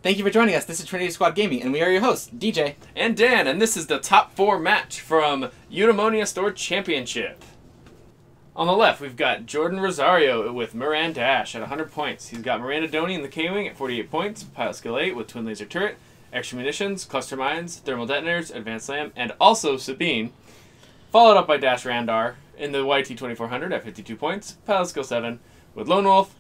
Thank you for joining us. This is Trinity Squad Gaming, and we are your hosts, DJ. And Dan, and this is the top 4 match from Eudemonia Store Championship. On the left, we've got Jordan Rosario with Miran-Dash at 100 points. He's got Miran-Dash in the K-Wing at 48 points, Pilot Skill 8 with Twin Laser Turret, Extra Munitions, Cluster Mines, Thermal Detonators, Advanced Slam, and also Sabine. Followed up by Dash Randar in the YT-2400 at 52 points, Pilot Skill 7 with Lone Wolf,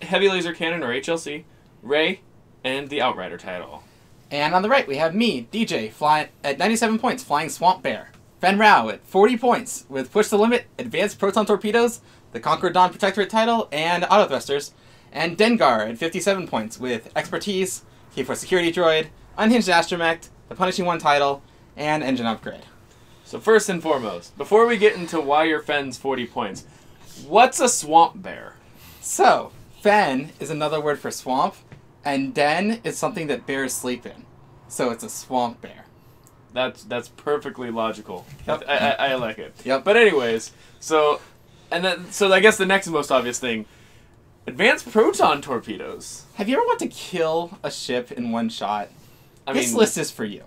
Heavy Laser Cannon or HLC, Ray, and the Outrider title. And on the right, we have me, DJ, flying at 97 points, flying Swamp Bear. Fen Rao at 40 points with Push the Limit, Advanced Proton Torpedoes, the Conqueror Dawn Protectorate title, and Auto Thrusters. And Dengar at 57 points with Expertise, K4 Security Droid, Unhinged Astromech, the Punishing One title, and Engine Upgrade. So first and foremost, before we get into why your Fen's 40 points, what's a Swamp Bear? So, Fen is another word for swamp, and Den is something that bears sleep in. So it's a swamp bear. That's perfectly logical. Yep. I like it. Yep. But anyways, so I guess the next most obvious thing, Advanced Proton Torpedoes. Have you ever wanted to kill a ship in one shot? This mean, list is for you.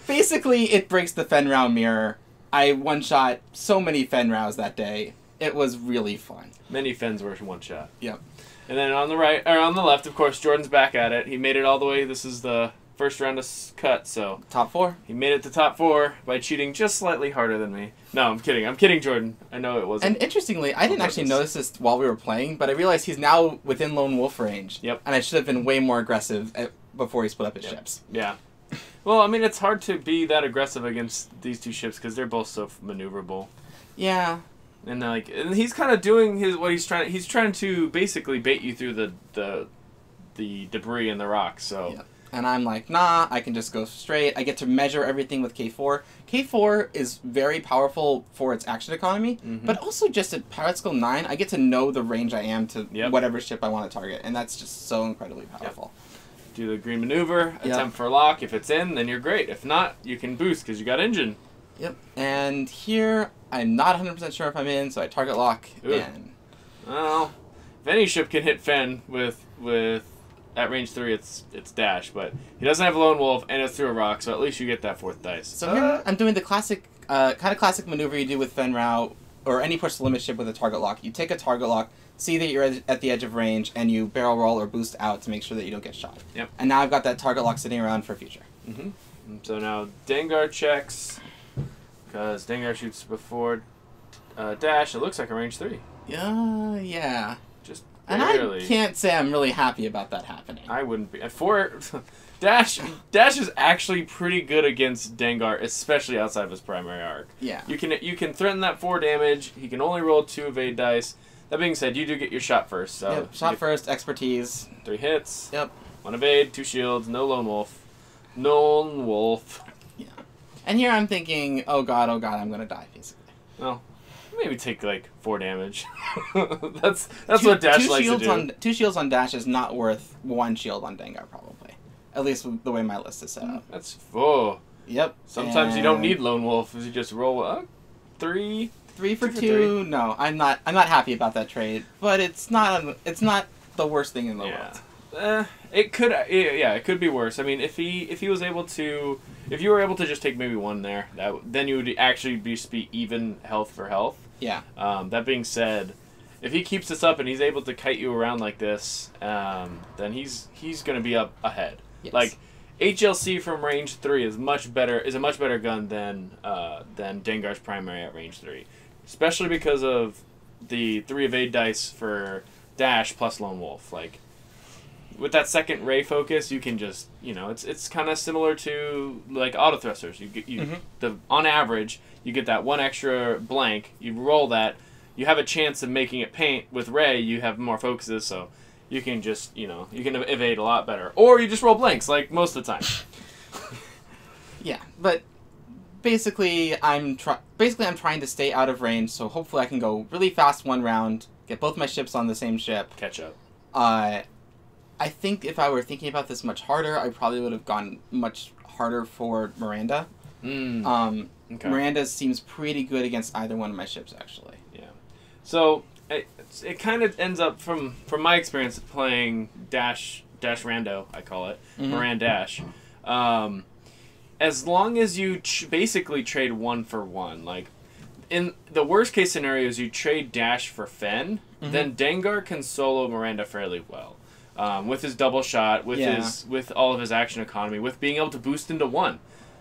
Basically, it breaks the Fen Rao mirror. I one-shot so many Fen Raos that day. It was really fun. Many Fens were one shot. Yep. And then on the right, or on the left, of course, Jordan's back at it. He made it all the way. This is the first round of cut, so Top 4. he made it to top 4 by cheating just slightly harder than me. No, I'm kidding. I'm kidding, Jordan. I know it wasn't. And interestingly, I didn't actually notice this while we were playing, but I realized he's now within Lone Wolf range. Yep. And I should have been way more aggressive before he split up his ships. Yeah. Well, I mean, it's hard to be that aggressive against these two ships because they're both so maneuverable. Yeah. And he's kind of doing he's trying to basically bait you through the debris and the rocks. So. Yep. And I'm like, nah, I can just go straight. I get to measure everything with K4. K4 is very powerful for its action economy, but also just at Pilot Skill 9, I get to know the range I am to whatever ship I want to target, and that's just so incredibly powerful. Yep. Do the green maneuver, attempt for lock. If it's in, then you're great. If not, you can boost because you got engine. Yep. And here, I'm not 100% sure if I'm in, so I target lock. And well, if any ship can hit Fen with at range 3, it's Dash, but he doesn't have Lone Wolf, and it's through a rock, so at least you get that 4th dice. So here, I'm doing the classic, kind of classic maneuver you do with Fen Rao, or any push the limit ship with a target lock. You take a target lock, see that you're at the edge of range, and you barrel roll or boost out to make sure that you don't get shot. Yep. And now I've got that target lock sitting around for future. So now Dengar checks, because Dengar shoots before Dash. It looks like a range 3. Yeah. Just barely. And I can't say I'm really happy about that happening. I wouldn't be. Dash is actually pretty good against Dengar, especially outside of his primary arc. Yeah. You can threaten that 4 damage. He can only roll 2 evade dice. That being said, you do get your shot first. So yep, shot first, expertise. 3 hits. Yep. 1 evade, 2 shields, no Lone Wolf. Lone Wolf. Yeah. And here I'm thinking, oh god, I'm gonna die, basically. Well, maybe take like 4 damage. that's what Dash likes to do. 2 shields on Dash is not worth 1 shield on Dengar, probably. At least the way my list is set up. That's Yep. Sometimes you don't need Lone Wolf. You just roll 3. 3 for 2. No, I'm not happy about that trade. But it's not the worst thing in the world. It could be worse. I mean, if you were able to just take maybe 1 there, then you would actually be even health for health. Yeah. That being said, if he keeps this up and he's able to kite you around like this, then he's going to be up ahead. Yes. Like HLC from range 3 is a much better gun than Dengar's primary at range 3, especially because of the 3 evade dice for Dash plus Lone Wolf. Like with that second ray focus, you can just it's kind of similar to like auto thrusters. On average you get that 1 extra blank. You roll that, you have a chance of making it paint. With ray, you have more focuses, so you can just you can evade a lot better, or you just roll blanks like most of the time. Yeah, but basically I'm trying to stay out of range, so hopefully I can go really fast 1 round, get both my ships on the same ship, catch up. I think if I were thinking about this much harder, I probably would have gone much harder for Miranda. Okay. Miranda seems pretty good against either one of my ships, actually. Yeah. So it kind of ends up, from my experience playing Dash Dash Rando, I call it. Miran-Dash. As long as you basically trade 1 for 1, like, in the worst case scenarios, you trade Dash for Fen, then Dengar can solo Miranda fairly well. With his double shot, with all of his action economy, with being able to boost into 1.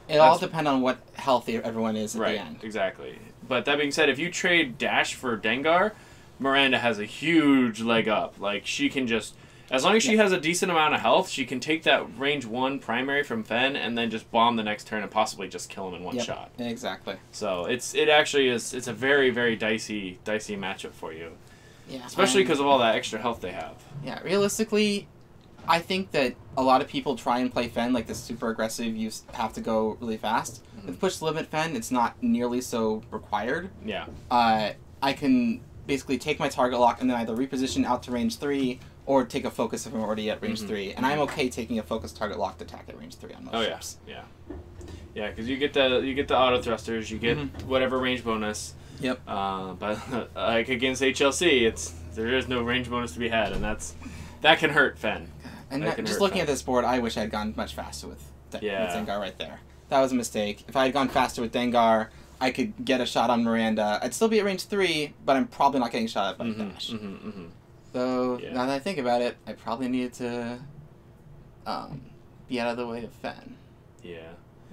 It'll all depend on what health everyone is at the end. Right, exactly. But that being said, if you trade Dash for Dengar, Miranda has a huge leg up. Like, she can just... As long as she has a decent amount of health, she can take that range 1 primary from Fen and then just bomb the next turn and possibly just kill him in one shot. Exactly. So it's a very, very dicey matchup for you. Yeah. Especially because of all that extra health they have. Yeah, realistically, I think that a lot of people try and play Fen like this super aggressive, you have to go really fast. With push the limit Fen, it's not nearly so required. Yeah. I can basically take my target lock and then either reposition out to range 3 or take a focus if I'm already at range 3. And I'm okay taking a focus target lock attack at range 3 on most ships. Yeah. Yeah, because you get the auto thrusters, you get whatever range bonus. Yep. But like against HLC, there is no range bonus to be had, and that can hurt Fen. And just looking at this board, I wish I had gone much faster with Dengar right there. That was a mistake. If I had gone faster with Dengar, I could get a shot on Miranda. I'd still be at range 3, but I'm probably not getting shot at by Dash. So, now that I think about it, I probably needed to be out of the way of Fen. Yeah.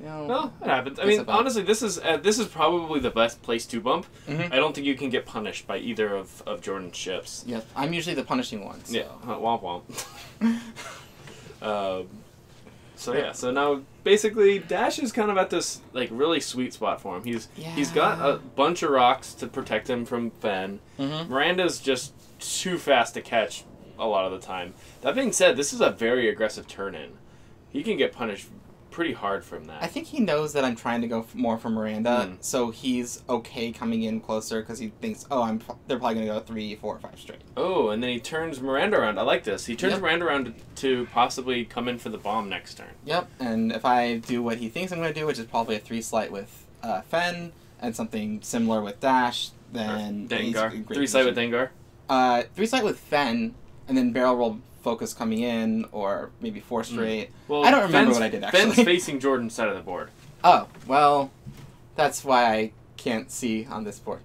You know, well, it happens. I mean, honestly, this is probably the best place to bump. I don't think you can get punished by either of Jordan's ships. Yeah, I'm usually the punishing one. So. Yeah, womp womp. So now basically Dash is kind of at this like really sweet spot for him. He's got a bunch of rocks to protect him from Fen. Miranda's just too fast to catch a lot of the time. That being said, this is a very aggressive turn in. He can get punished pretty hard from that. I think he knows that I'm trying to go more for Miranda, so he's okay coming in closer because he thinks, they're probably going to go 3, 4, 5 straight. Oh, and then he turns Miranda around. I like this. He turns Miranda around to possibly come in for the bomb next turn. Yep, and if I do what he thinks I'm going to do, which is probably a 3 slight with Fen and something similar with Dash, then... Dengar. 3 slight with Dengar? 3 slight with Fen, and then barrel roll focus coming in, or maybe 4 straight. Well, I don't remember what I did, actually. Fen's facing Jordan's side of the board. Oh, well, that's why I can't see on this board.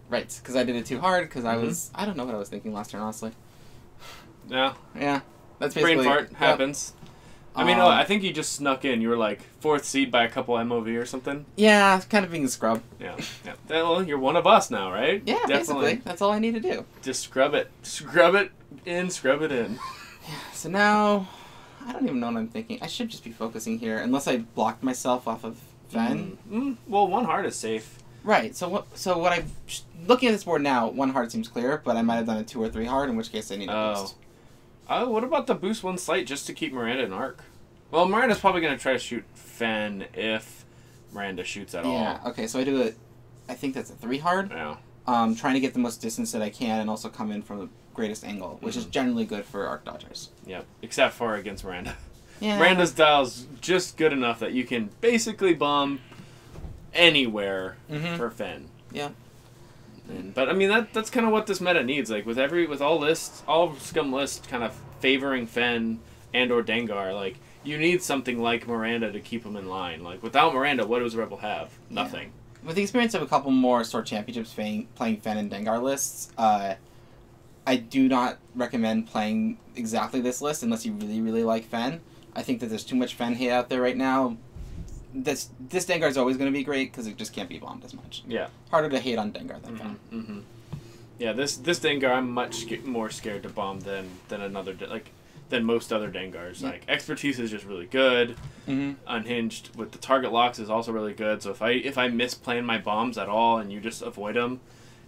Right, because I did it too hard, because I don't know what I was thinking last turn, honestly. Yeah. Yeah, that's basically... Brain fart happens. I mean, I think you just snuck in. You were like 4th seed by a couple MOV or something. Yeah, kind of being a scrub. Yeah. Well, you're one of us now, right? Yeah, basically. That's all I need to do. Just scrub it. Scrub it in, scrub it in. Yeah, so now, I don't even know what I'm thinking. I should just be focusing here, unless I blocked myself off of Fen. Well, 1 heart is safe. Right, looking at this board now, 1 heart seems clear, but I might have done a 2 or 3 heart, in which case I need a boost. Oh, what about the boost 1 slight just to keep Miranda in arc? Well, Miranda's probably going to try to shoot Fen if Miranda shoots at all. Yeah, okay, so I think that's a 3 hard. Yeah. Trying to get the most distance that I can and also come in from the greatest angle, which is generally good for arc dodgers. Yep, except for against Miranda. Yeah. Miranda's dial's just good enough that you can basically bomb anywhere for Fen. Yeah. But I mean that's kind of what this meta needs. Like with all scum lists kind of favoring Fen and or Dengar. Like you need something like Miranda to keep them in line. Like without Miranda, what does Rebel have? Nothing. Yeah. With the experience of a couple more Sword Championships playing Fen and Dengar lists, I do not recommend playing exactly this list unless you really, really like Fen. I think that there's too much Fen hate out there right now. This Dengar is always going to be great because it just can't be bombed as much. Yeah. Harder to hate on Dengar than Fen. Yeah, this Dengar I'm much more scared to bomb than most other Dengars. Yeah. Like expertise is just really good. Unhinged with the target locks is also really good. So if I miss playing my bombs at all and you just avoid them,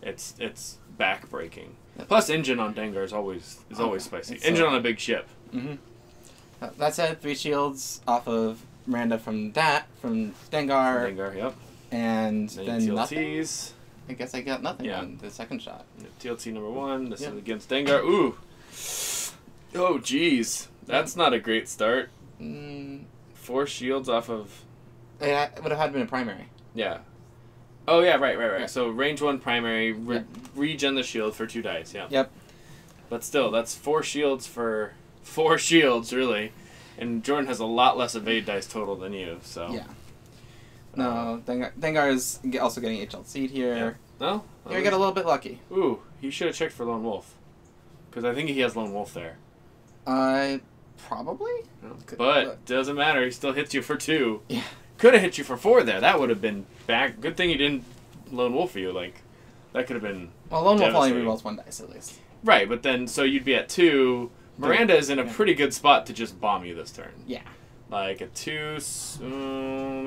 it's back breaking. Plus engine on Dengar is always spicy. Engine on a big ship. That said, 3 shields off of Miranda from Dengar. Dengar, yep. And then TLTs. Nothing. I guess I got nothing on the second shot. TLT number 1. This is against Dengar. Ooh. Oh, jeez. That's not a great start. 4 shields off of... It would have had been a primary. Yeah. Oh, yeah, right. So range 1 primary, regen the shield for 2 dice, yeah. Yep. But still, that's 4 shields for 4 shields, really. And Jordan has a lot less evade dice total than you, so. Yeah. No, Dengar is also getting HLC'd here. Yeah. No? Here we got a little bit lucky. Ooh, he should have checked for Lone Wolf. Because I think he has Lone Wolf there. Probably? No. But doesn't matter, he still hits you for 2. Yeah. Could have hit you for 4 there. That would have been back. Good thing he didn't Lone Wolf you. Like, that could have been. Well, Lone Wolf only rerolls 1 dice at least. Right, but then, so you'd be at 2. Miranda is in a pretty good spot to just bomb you this turn. Yeah. Like a 2,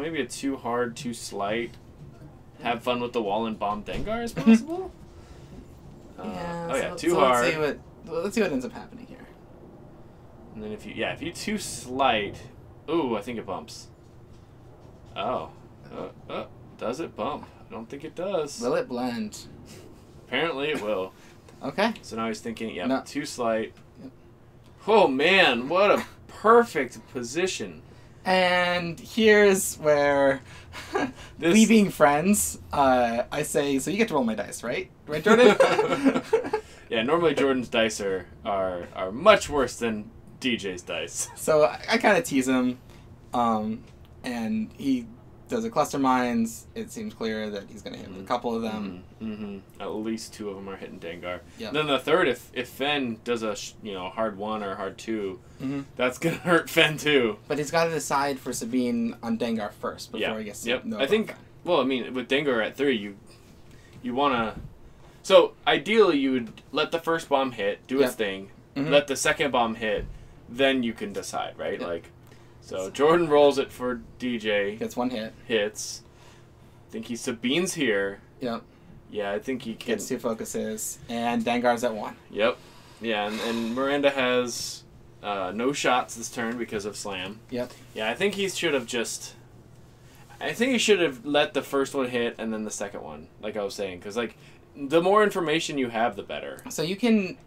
maybe a 2 hard, 2 slight. Have fun with the wall and bomb Dengar is possible? Yeah. 2 hard. Let's see what ends up happening here. And then if you 2 slight, ooh, I think it bumps. Oh. Does it bump? I don't think it does. Will it blend? Apparently it will. Okay. So now he's thinking, No. 2 slight. Yep. Oh man, what a perfect position. And here's where, we being friends, I say, so you get to roll my dice, right? Right, Jordan? Yeah, normally Jordan's dice are much worse than DJ's dice. So I kind of tease him, and he does a cluster mines. It seems clear that he's going to hit a couple of them. At least 2 of them are hitting Dengar. Yep. Then the third, if Fen does a hard 1 or hard 2, that's gonna hurt Fen too. But he's got to decide for Sabine on Dengar first before he gets to know I think. Fen. Well, I mean, with Dengar at 3, you wanna. So ideally, you would let the first bomb hit, do its thing, let the second bomb hit, then you can decide, right? Yep. Like, so Jordan rolls it for DJ. Gets 1 hit. Hits. I think Sabine's here. Yep. Yeah, I think he can. Gets 2 focuses, and Dengar's at 1. Yep. Yeah, and Miranda has no shots this turn because of Slam. Yep. Yeah, I think he should have just. I think he should have let the first one hit and then the second one, like I was saying, because like the more information you have, the better. So you can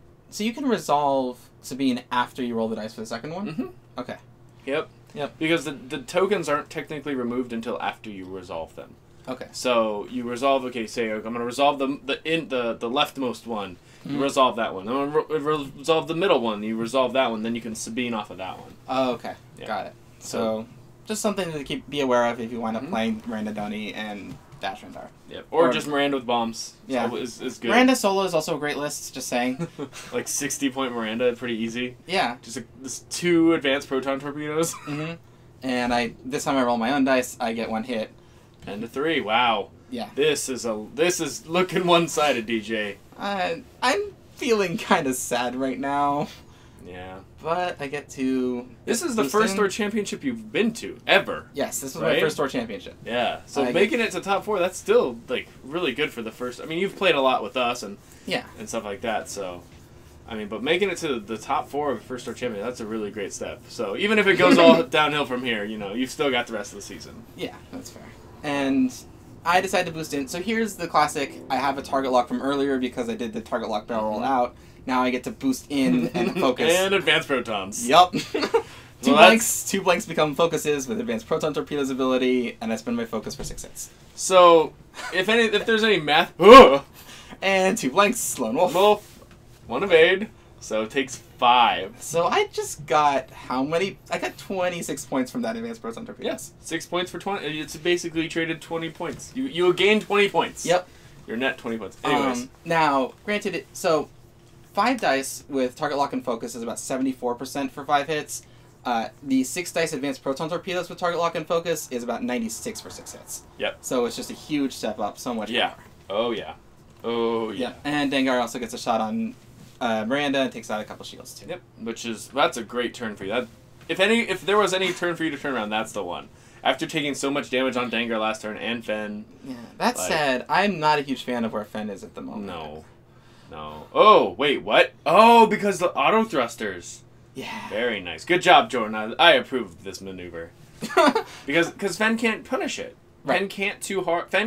resolve Sabine after you roll the dice for the second one. Okay. Yep. Because the tokens aren't technically removed until after you resolve them. Okay. So you resolve. Okay, say I'm gonna resolve the leftmost one. You resolve that one. I'm gonna resolve the middle one. You resolve that one. Then you can Sabine off of that one. Oh, okay. Yeah. Got it. So just something to be aware of if you wind up playing Miranda Donny and Dash Rendar. Yep. Or just Miranda with bombs. Yeah. Is good. Miranda solo is also a great list. Just saying. Like 60-point Miranda, pretty easy. Yeah. Just 2 advanced proton torpedoes. And this time I roll my own dice. I get 1 hit. 10 to 3. Wow. Yeah. This is looking one-sided, DJ. I'm feeling kind of sad right now. Yeah. But I get to. This is the first Store Championship you've been to ever. Yes, this was my first Store Championship. Yeah. So making it to top 4, that's still like really good for the first. I mean, you've played a lot with us and stuff like that. So, I mean, but making it to the top 4 of the first Store Championship, that's a really great step. So even if it goes all downhill from here, you've still got the rest of the season. Yeah, that's fair. And I decided to boost in. So here's the classic. I have a target lock from earlier because I did the target lock barrel roll out. Now I get to boost in and focus. And advanced protons. Yup. Two blanks become focuses with advanced proton torpedoes ability, and I spend my focus for 6 hits. So, if there's any math, and 2 blanks, Lone Wolf. 1 evade, so it takes 5. So I just got how many? I got 26 points from that advanced proton torpedoes. Yes, 6 points for 20. It's basically traded 20 points. You gained 20 points. Yep. Your net 20 points. Anyways. Now, granted, 5 dice with target lock and focus is about 74% for 5 hits. The 6 dice advanced proton torpedoes with target lock and focus is about 96 for 6 hits. Yep. So it's just a huge step up, so much more. Oh yeah. Oh yeah. And Dengar also gets a shot on Miranda and takes out a couple shields too. Yep. That's a great turn for you. If there was any turn for you to turn around, that's the one. After taking so much damage on Dengar last turn and Fen. Yeah. That said, I'm not a huge fan of where Fen is at the moment. No. Oh, wait, what? Oh, because the auto thrusters. Yeah. Very nice. Good job, Jordan. I approve of this maneuver. because Fen can't punish it. Right. Fen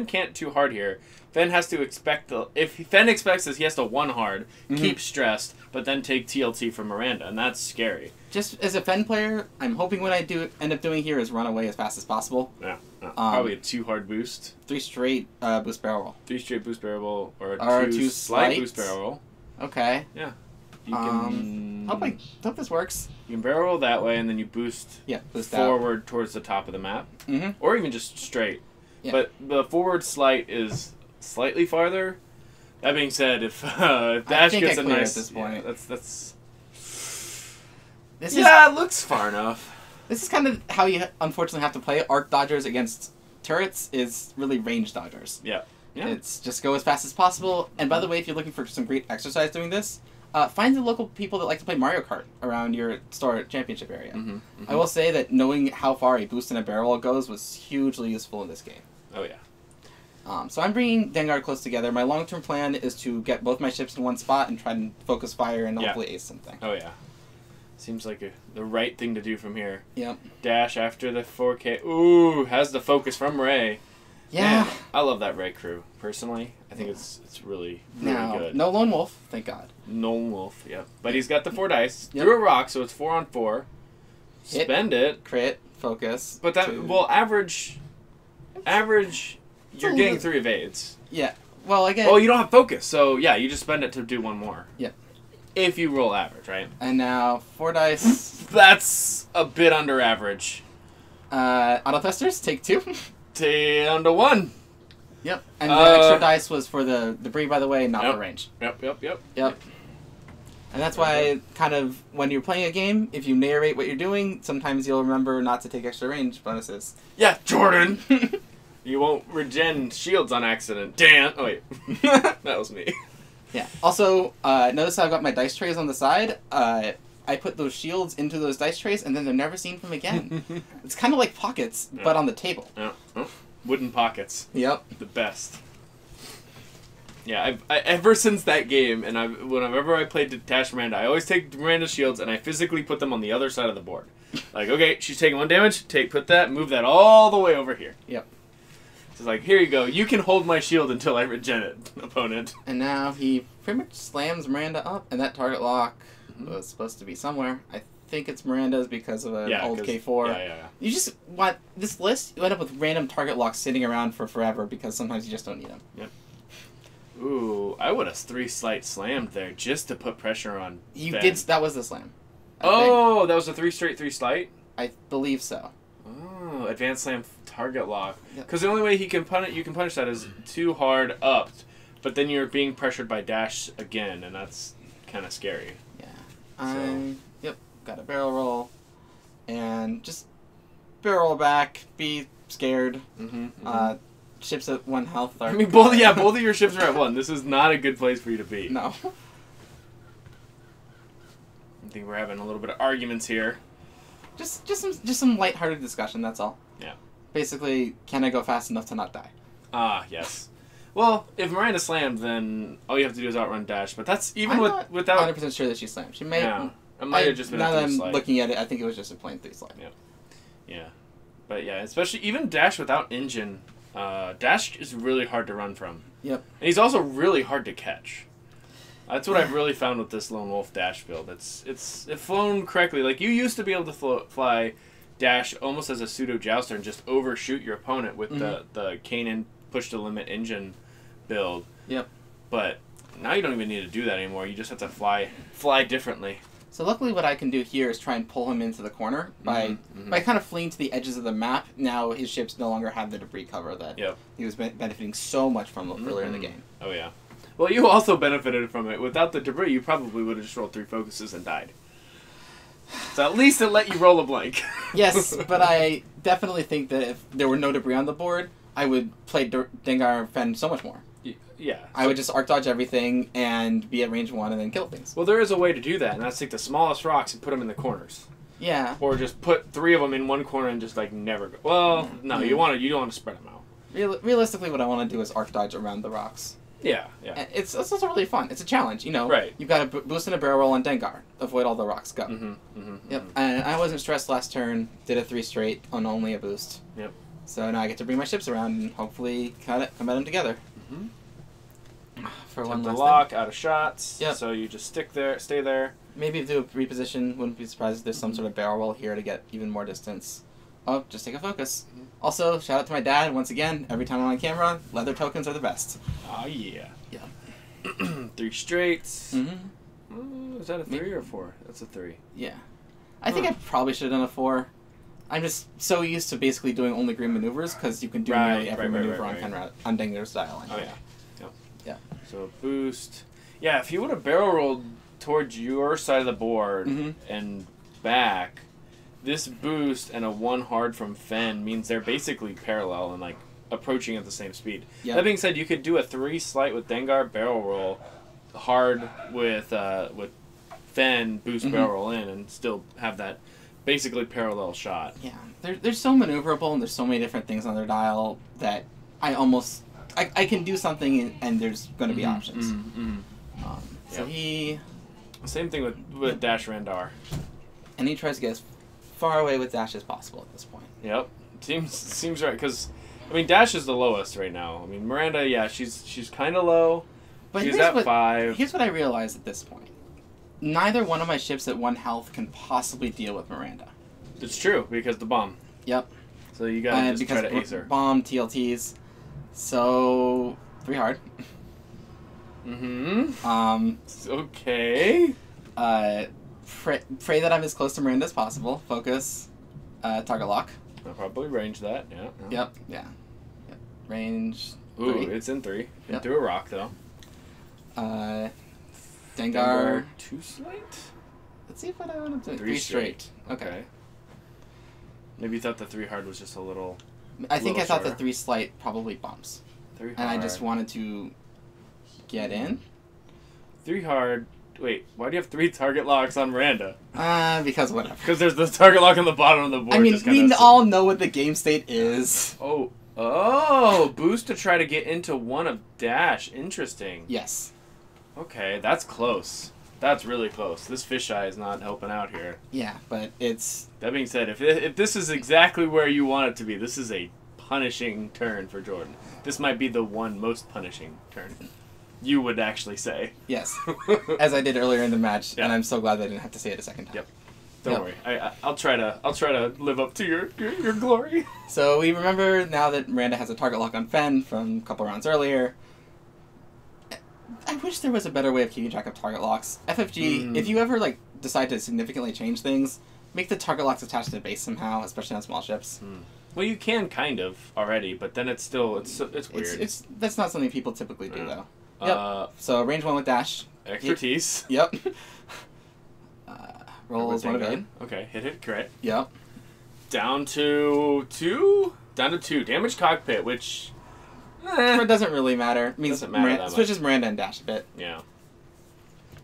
can't too hard here. Fen has to expect if Fen expects this, he has to 1 hard, keep stressed, but then take TLT from Miranda, and that's scary. Just as a Fen player, I'm hoping what I end up doing here is run away as fast as possible. Yeah. Probably a 2 hard boost. 3 straight boost barrel roll. 3 straight boost barrel roll, or a 2 slight boost barrel roll. Okay. Yeah. You can hope this works. You can barrel roll that way, and then you boost forward out towards the top of the map, or even just straight. Yeah. But the forward slight is slightly farther. That being said, if Dash gets a nice, at this point. It looks far enough. This is kind of how you unfortunately have to play arc dodgers against turrets. Is really range dodgers. Yeah. It's just go as fast as possible. And by the way, if you're looking for some great exercise doing this, find the local people that like to play Mario Kart around your Star Championship area. I will say that knowing how far a boost and a barrel goes was hugely useful in this game. Oh yeah. So I'm bringing Dengar close together. My long-term plan is to get both my ships in one spot and try and focus fire and hopefully ace something. Oh yeah. Seems like the right thing to do from here. Yep. Dash after the 4K. Ooh, has the focus from Ray. Yeah. Man, I love that Ray crew, personally. I think it's really good. No Lone Wolf, thank God. Lone Wolf, yep. But he's got the 4 dice. Threw a rock, so it's 4 on 4. Hit, spend it. Crit, focus. But that, average, you're getting 3 evades. Yeah. Well, again. Oh, you don't have focus, so yeah, you just spend it to do 1 more. Yeah. If you roll average, right? And now 4 dice. That's a bit under average. Auto thrusters, take 2. Down to 1. Yep. And the extra dice was for the debris, by the way, not for range. Yep. And that's why, kind of, when you're playing a game, if you narrate what you're doing, sometimes you'll remember not to take extra range bonuses. Yeah, Jordan! You won't regen shields on accident. Damn! Oh, wait. That was me. Yeah. Also, notice how I've got my dice trays on the side. I put those shields into those dice trays, and then they're never seen from again. It's kind of like pockets, but on the table. Yeah. Oh. Wooden pockets. Yep. The best. Yeah, I ever since that game, and whenever I played Dash Miranda, I always take Miranda's shields, and I physically put them on the other side of the board. Like, okay, she's taking 1 damage, put that, move that all the way over here. Yep. So it's like, here you go, you can hold my shield until I regen it, opponent. And now he pretty much slams Miranda up, and that target lock was supposed to be somewhere. I think it's Miranda's because of an old K4. Yeah. You just want this list. You end up with random target locks sitting around for forever because sometimes you just don't need them. Yep. Ooh, I would have 3 slight slammed there just to put pressure on. You did. That was the slam. That was a 3 straight 3 slight. I believe so. Oh, advanced slam target lock. Because the only way you can punish that is too hard up, but then you're being pressured by Dash again, and that's kind of scary. Yeah. Yep. Got a barrel roll, and just barrel back. Be scared. Ships at 1 health. I mean, both of your ships are at 1. This is not a good place for you to be. No. I think we're having a little bit of arguments here. Just some lighthearted discussion. That's all. Yeah. Basically, can I go fast enough to not die? Ah, yes. Well, if Miranda slammed, then all you have to do is outrun Dash. But that's even without. 100% sure that she slammed. She may. Yeah. It might have just been now a 3 that I'm slide. looking at it, I think it was just a plain 3 slide. Yeah. But yeah, especially even Dash without engine, Dash is really hard to run from. Yep. And he's also really hard to catch. That's what I've really found with this Lone Wolf Dash build. It's flown correctly. Like, you used to be able to fly Dash almost as a pseudo jouster and just overshoot your opponent with the Kanan push to limit engine build. Yep. But now you don't even need to do that anymore. You just have to fly differently. So luckily what I can do here is try and pull him into the corner by kind of fleeing to the edges of the map. Now his ships no longer have the debris cover that he was benefiting so much from earlier in the game. Oh, yeah. Well, you also benefited from it. Without the debris, you probably would have just rolled 3 focuses and died. So at least it let you roll a blank. Yes, but I definitely think that if there were no debris on the board, I would play Dengar Fen so much more. Yeah. I would just arc dodge everything and be at range 1 and then kill things. Well, there is a way to do that, and that's take the smallest rocks and put them in the corners. Yeah. Or just put 3 of them in one corner and just, like, never go. Well, no, you don't want to spread them out. Realistically, what I want to do is arc dodge around the rocks. Yeah. It's also really fun. It's a challenge, you know. Right. You've got a boost and a barrel roll on Dengar. Avoid all the rocks. Go. Yep. And I wasn't stressed last turn. Did a 3 straight on only a boost. Yep. So now I get to bring my ships around and hopefully come at them together. For one last lock, out of shots. Yep. So you just stay there. Maybe do a reposition. Wouldn't be surprised if there's some sort of barrel roll here to get even more distance. Oh, just take a focus. Also, shout out to my dad once again. Every time I'm on camera, leather tokens are the best. Oh, yeah. Yeah. 3 straights. Is that a 3 or a 4? That's a 3. Yeah. I think I probably should have done a 4. I'm just so used to basically doing only green maneuvers because you can do nearly every maneuver on Dengar's style. Anyway. Oh, yeah. Yep. Yeah. So boost. Yeah, if he would have barrel rolled towards your side of the board and back, this boost and a 1 hard from Fen means they're basically parallel and like approaching at the same speed. Yep. That being said, you could do a 3 slight with Dengar, barrel roll, hard with Fen, boost, barrel roll in, and still have that basically parallel shot. Yeah, they're so maneuverable, and there's so many different things on their dial that I can do something, and there's going to be options. So he... Same thing with Dash Randar. And he tries to get as far away with Dash as possible at this point. Yep. Seems right, because, I mean, Dash is the lowest right now. I mean, Miranda, yeah, she's kind of low. But she's at 5. Here's what I realized at this point. Neither one of my ships at 1 health can possibly deal with Miranda. It's true, because the bomb. Yep. So you gotta just try to ace her. Bomb, TLTs. So, 3 hard. Okay. Pray that I'm as close to Miranda as possible. Focus. Target lock. I'll probably range that, yeah. Yep, yeah. Yep. Range. Ooh, 3. it's in 3. Yep. Through a rock, though. Dengar. 2 slight? Let's see what I want to do. 3 straight. Okay. Maybe you thought the 3 hard was just a little. I think I thought the 3 slight probably bumps. 3 hard. And I just wanted to get in. 3 hard. Wait, why do you have 3 target locks on Miranda? Because whatever. Because there's the target lock on the bottom of the board. I mean, we all know what the game state is. Oh, boost to try to get into one of Dash. Interesting. Yes. Okay, that's close. That's really close. This fisheye is not helping out here. Yeah, but it's... That being said, if this is exactly where you want it to be, this is a punishing turn for Jordan. This might be the one most punishing turn. You would actually say. Yes. As I did earlier in the match, and I'm so glad I didn't have to say it a second time. Yep. Don't worry. I'll try to live up to your glory. So we remember now that Miranda has a target lock on Fen from a couple rounds earlier. I wish there was a better way of keeping track of target locks. FFG, if you ever decide to significantly change things, make the target locks attached to the base somehow, especially on small ships. Well, you can kind of already, but then it's weird. That's not something people typically do though. Yep. So range 1 with Dash. Expertise. Yep. Rolls 1 of 8. Okay, hit, correct. Yep. Down to 2? Down to 2. Damage cockpit, which... It doesn't really matter. It means doesn't matter that much. Switches Miranda and Dash a bit. Yeah.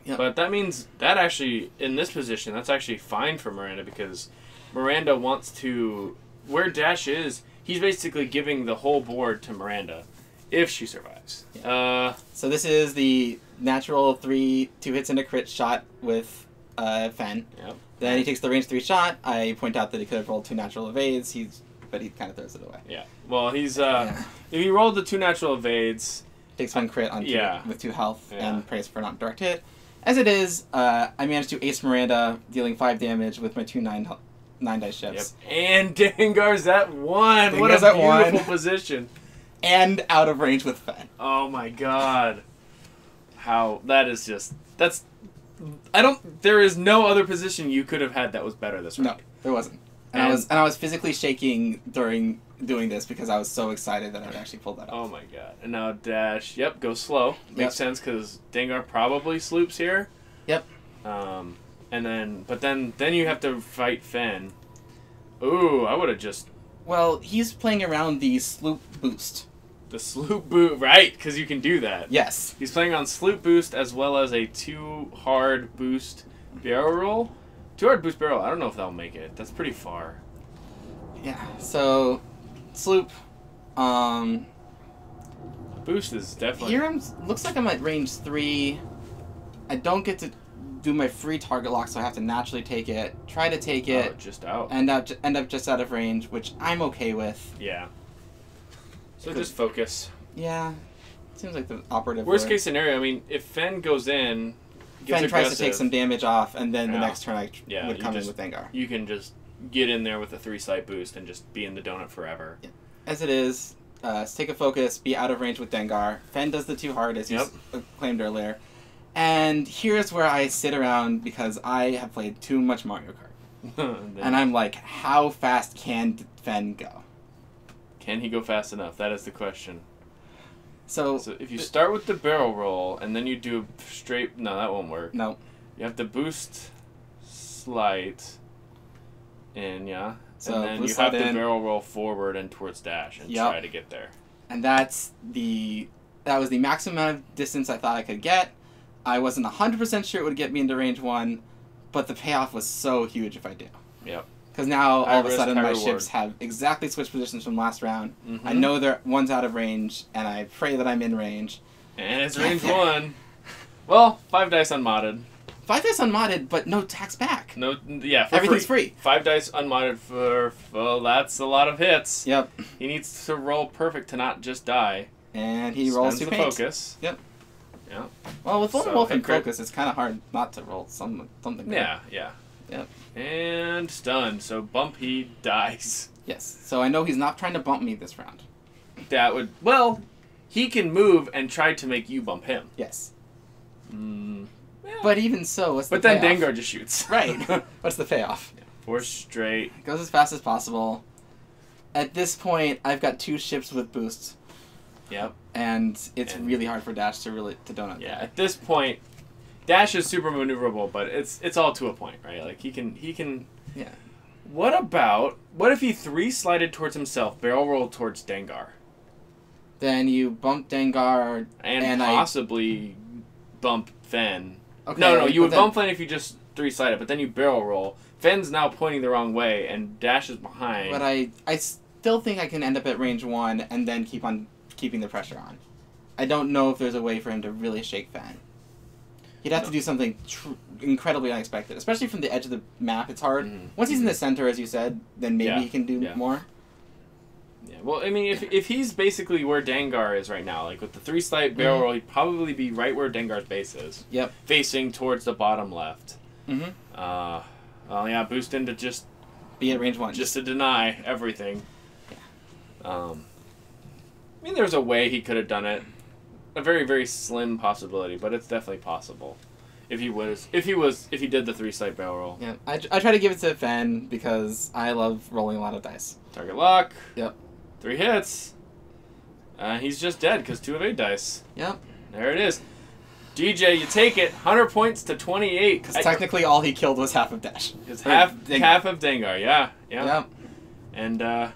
Yep. But that means that actually, in this position, that's actually fine for Miranda because Miranda wants to... Where Dash is, he's basically giving the whole board to Miranda if she survives. Yeah. So this is the natural 2 hits and a crit shot with Fen. Yep. Then he takes the range 3 shot. I point out that he could have rolled 2 natural evades. But he kind of throws it away. Yeah. Well, he's if he rolled the 2 natural evades, takes 1 crit on 2 with 2 health and prays for not direct hit. As it is, I managed to ace Miranda, dealing 5 damage with my 2 9 dice ships. Yep. And Dengar's at 1. What a beautiful position. And out of range with Fen. Oh my god. How that is just there is no other position you could have had that was better this round. No, there wasn't. And I was physically shaking during doing this because I was so excited that I would actually pull that off. Oh my god. And now Dash, go slow. Makes sense because Dengar probably sloops here. Yep. And then you have to fight Fen. Ooh, I would have just... Well, he's playing around the sloop boost. The sloop boost, right, because you can do that. Yes. He's playing on sloop boost as well as a 2 hard boost barrel roll. 2 hard boost barrel, I don't know if that'll make it. That's pretty far. Yeah, so sloop. Boost is definitely... Here looks like I'm at range 3. I don't get to do my free target lock, so I have to naturally take it. Try to take it. Just out. End up just out of range, which I'm okay with. Yeah. So just focus. Yeah. Seems like the operative Worst case scenario, I mean, if Fen goes in, Fen tries to take some damage off, and then the next turn I would come in with Dengar. You can just get in there with a 3 slight boost and just be in the donut forever. Yeah. As it is, take a focus, be out of range with Dengar. Fen does the 2 hard, as you claimed earlier. And here's where I sit around because I have played too much Mario Kart. And I'm like, how fast can Fen go? Can he go fast enough? That is the question. So if you start with the barrel roll and then you do straight... No, that won't work. No. You have to boost slight in, yeah. So and then you have to barrel roll forward and towards dash and try to get there. And that was the maximum amount of distance I thought I could get. I wasn't 100% sure it would get me into range 1, but the payoff was so huge if I do. Yep. Because now, all of a sudden, my reward. ships have exactly switched positions from last round. Mm-hmm. I know one's out of range, and I pray that I'm in range. And it's range 1. Well, 5 dice unmodded. 5 dice unmodded, but no tax back. No, yeah, everything's free. 5 dice unmodded for, well, that's a lot of hits. Yep. He needs to roll perfect to not just die. And he rolls 2 paints. Focus. Yep. Yeah. Well, with Lone Wolf and Focus, it's kind of hard not to roll something good. Yeah. Yep. And stunned, so bump he dies. Yes. So I know he's not trying to bump me this round. That would... Well, he can move and try to make you bump him. Yes. Yeah. But even so, what's the payoff? then Dengar just shoots. Right. What's the payoff? 4 straight. Goes as fast as possible. At this point, I've got 2 ships with boosts. Yep. And it's really hard for Dash to donut. Yeah, at this point, Dash is super maneuverable, but it's all to a point, right? Like he can. Yeah. What if he 3-slided towards himself, barrel rolled towards Dengar? Then you bump Dengar and possibly bump Fen. Okay. No, you would bump Fen if you just 3-slided, but then you barrel roll. Fen's now pointing the wrong way, and Dash is behind. But I still think I can end up at range 1 and then keep on keeping the pressure on. I don't know if there's a way for him to really shake Fen. He'd have to do something incredibly unexpected, especially from the edge of the map. It's hard. Mm-hmm. Once he's in the center, as you said, then maybe he can do more. Yeah, well, I mean, if he's basically where Dengar is right now, like with the 3-slide barrel roll, he'd probably be right where Dengar's base is. Yep. Facing towards the bottom left. Mm-hmm. Well, yeah, boost him to just... Be at range 1. Just to deny everything. Yeah. I mean, there's a way he could have done it. A very, very slim possibility, but it's definitely possible. If he did the 3-slide barrel roll. Yeah, I try to give it to Fen because I love rolling a lot of dice. Target lock. Yep. 3 hits. He's just dead because 2 of 8 dice. Yep. There it is. DJ, you take it. 100 points to 28. Because technically all he killed was half of Dash. It's half of Dengar, yeah. Yep. And,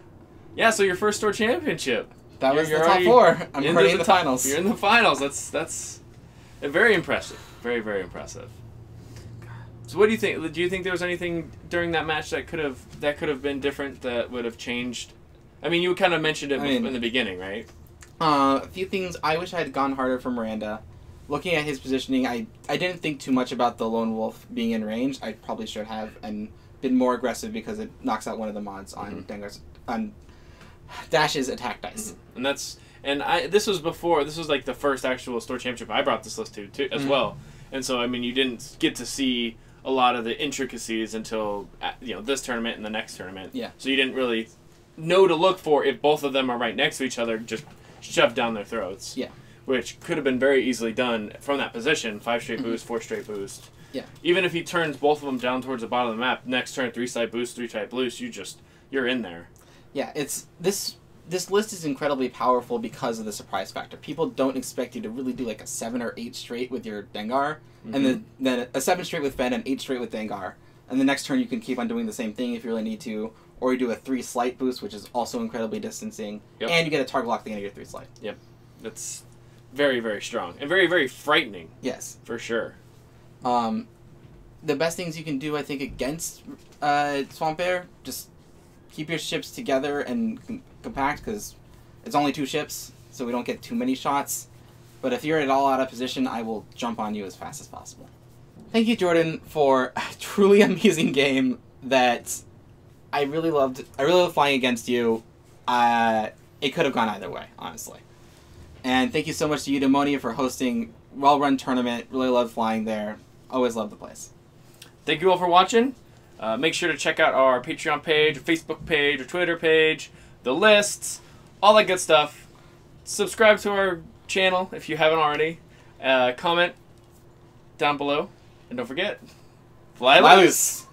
so your first store championship. That was the top 4. I'm already in the finals. You're in the finals. That's very impressive. Very, very impressive. So what do you think? Do you think there was anything during that match that could have been different, that would have changed? I mean, you kind of mentioned it in the beginning, right? A few things. I wish I had gone harder for Miranda. Looking at his positioning, I didn't think too much about the Lone Wolf being in range. I probably should have, and been more aggressive because it knocks out one of the mods on Dengar's Dash's attack dice. And this was like the first actual store championship I brought this list to as well. And so I mean, you didn't get to see a lot of the intricacies until this tournament and the next tournament. Yeah. So you didn't really know to look for if both of them are right next to each other, just shoved down their throats. Yeah. Which could have been very easily done from that position. 5 straight boost, 4 straight boost. Yeah. Even if he turns both of them down towards the bottom of the map, next turn 3-side boost, 3-side boost, you're in there. Yeah, it's this list is incredibly powerful because of the surprise factor. People don't expect you to really do like a 7 or 8 straight with your Dengar, and then a 7 straight with Fen and 8 straight with Dengar. And the next turn you can keep on doing the same thing if you really need to, or you do a 3 slight boost, which is also incredibly distancing, and you get a target lock at the end of your 3 slight. Yep, that's very, very strong and very, very frightening. Yes, for sure. The best things you can do, I think, against Swamp Bear, just keep your ships together and compact, because it's only 2 ships, so we don't get too many shots. But if you're at all out of position, I will jump on you as fast as possible. Thank you, Jordan, for a truly amazing game that I really loved. I really loved flying against you. It could have gone either way, honestly. And thank you so much to Eudemonia for hosting well-run tournament. Really loved flying there. Always loved the place. Thank you all for watching. Make sure to check out our Patreon page, or Facebook page, or Twitter page, the lists, all that good stuff. Subscribe to our channel if you haven't already. Comment down below. And don't forget, fly Fly loose. loose.